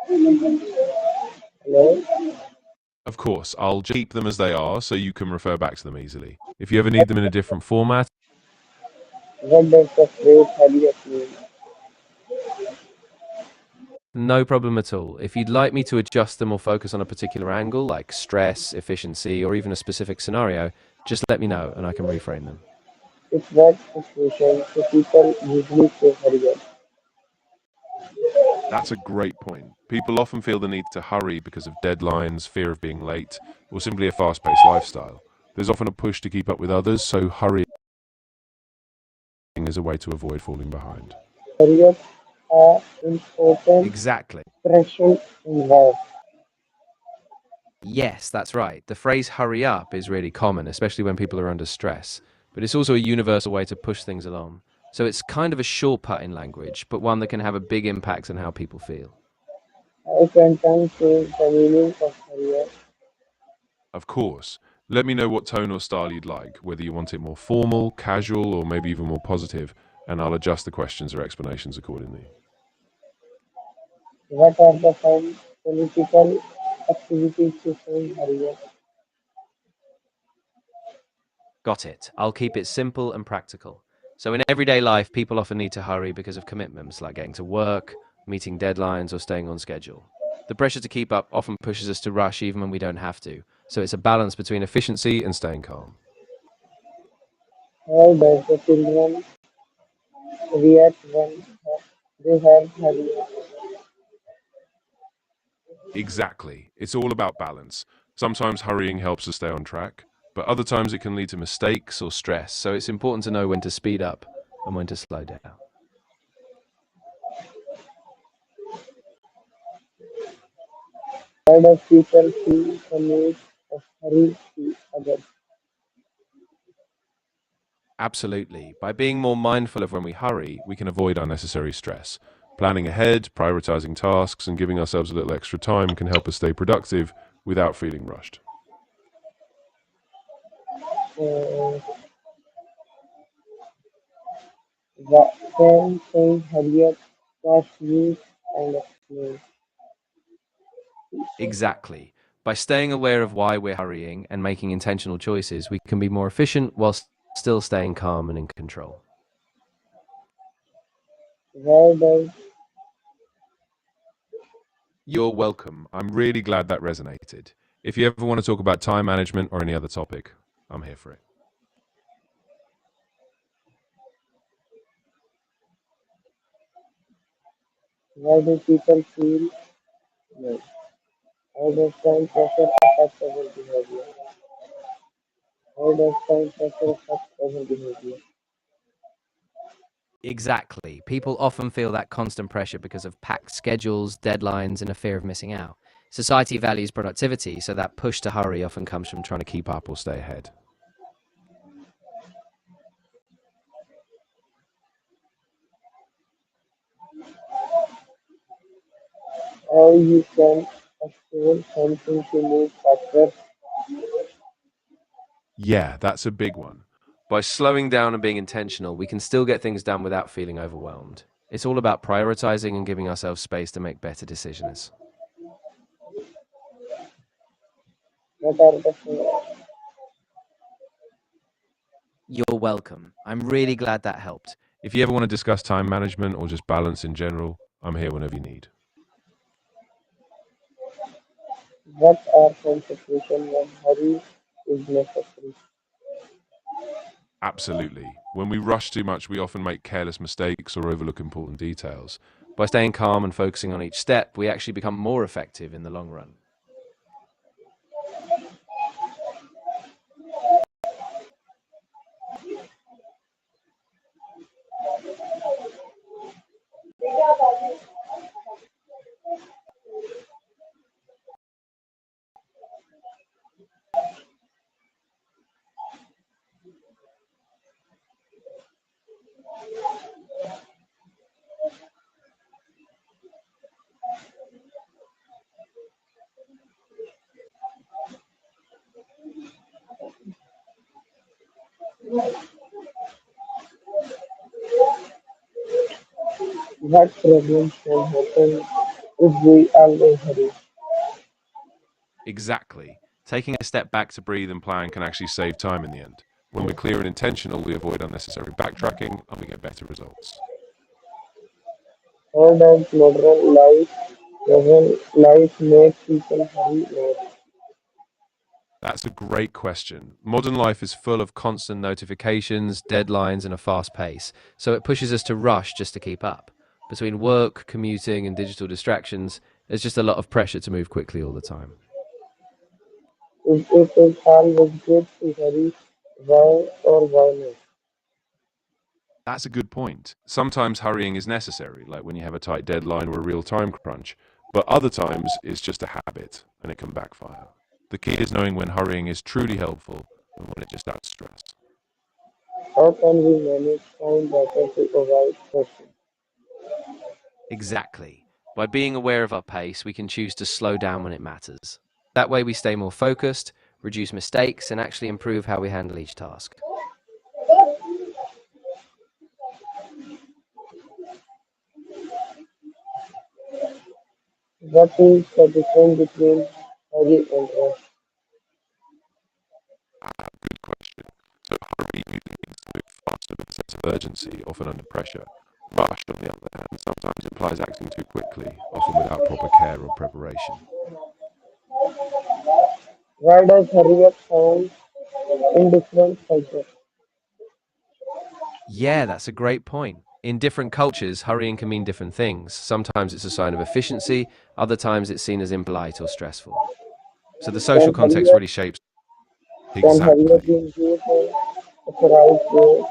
Hello? Of course, I'll just keep them as they are so you can refer back to them easily. If you ever need them in a different format, What does the phrase hurry up mean? No problem at all. If you'd like me to adjust them or focus on a particular angle, like stress, efficiency, or even a specific scenario, just let me know and I can reframe them. It's what situation so people usually say hurry up. that's a great point. People often feel the need to hurry because of deadlines, fear of being late, or simply a fast paced lifestyle. There's often a push to keep up with others, so hurrying is a way to avoid falling behind. Hurry up are important Exactly. expression in life. Yes, that's right. The phrase hurry up is really common, especially when people are under stress, but it's also a universal way to push things along. So it's kind of a shortcut in language, but one that can have a big impact on how people feel. How can time change the meaning of hurry up? Of course, let me know what tone or style you'd like, whether you want it more formal, casual, or maybe even more positive, and I'll adjust the questions or explanations accordingly. What are the fun political activities to say hurry up? Got it. I'll keep it simple and practical. So in everyday life, people often need to hurry because of commitments like getting to work, meeting deadlines, or staying on schedule. The pressure to keep up often pushes us to rush even when we don't have to. So it's a balance between efficiency and staying calm. How does the children react when they have hurry up? Exactly. It's all about balance. Sometimes hurrying helps us stay on track, but other times it can lead to mistakes or stress. So it's important to know when to speed up and when to slow down. Why do people feel the need of hurry to others? Absolutely. By being more mindful of when we hurry, we can avoid unnecessary stress. Planning ahead, prioritizing tasks, and giving ourselves a little extra time can help us stay productive without feeling rushed. Uh, when saying hurry up, fast news and explain. Exactly. By staying aware of why we're hurrying and making intentional choices, we can be more efficient whilst still staying calm and in control. Why does You're welcome. I'm really glad that resonated. If you ever want to talk about time management or any other topic, I'm here for it. why do people feel no? How does time pressure affect our behavior? How does time pressure affect our behavior? Exactly. People often feel that constant pressure because of packed schedules, deadlines, and a fear of missing out. Society values productivity, so that push to hurry often comes from trying to keep up or stay ahead. How you can explain something to move faster? Yeah, that's a big one. By slowing down and being intentional, we can still get things done without feeling overwhelmed. It's all about prioritizing and giving ourselves space to make better decisions. What are the You're welcome. I'm really glad that helped. If you ever want to discuss time management or just balance in general, I'm here whenever you need. what are some situations when hurry is necessary? Absolutely. When we rush too much, we often make careless mistakes or overlook important details. By staying calm and focusing on each step, we actually become more effective in the long run. What problems can happen if we always hurry? Exactly. Taking a step back to breathe and plan can actually save time in the end. When we're clear and intentional, we avoid unnecessary backtracking and we get better results. How does modern life make people hurry more? That's a great question. Modern life is full of constant notifications, deadlines, and a fast pace, so it pushes us to rush just to keep up. Between work, commuting, and digital distractions, there's just a lot of pressure to move quickly all the time. If it is always good to hurry, why or why not? That's a good point. Sometimes hurrying is necessary, like when you have a tight deadline or a real time crunch, but other times it's just a habit and it can backfire. The key is knowing when hurrying is truly helpful and when it just adds stress. How can we manage time better to avoid pressure? Exactly. By being aware of our pace, we can choose to slow down when it matters. That way, we stay more focused, reduce mistakes, and actually improve how we handle each task. What is the difference between hurry and rush? Good question. So hurry usually means to move faster with a sense of urgency, often under pressure. Rush, on the other hand, sometimes implies acting too quickly, often without proper care or preparation. Why does hurry up sound in different cultures? Yeah, that's a great point. In different cultures, hurrying can mean different things. Sometimes it's a sign of efficiency, other times it's seen as impolite or stressful. So the social Can hurry context up, really shapes. can hurry up Exactly. be used in the right way?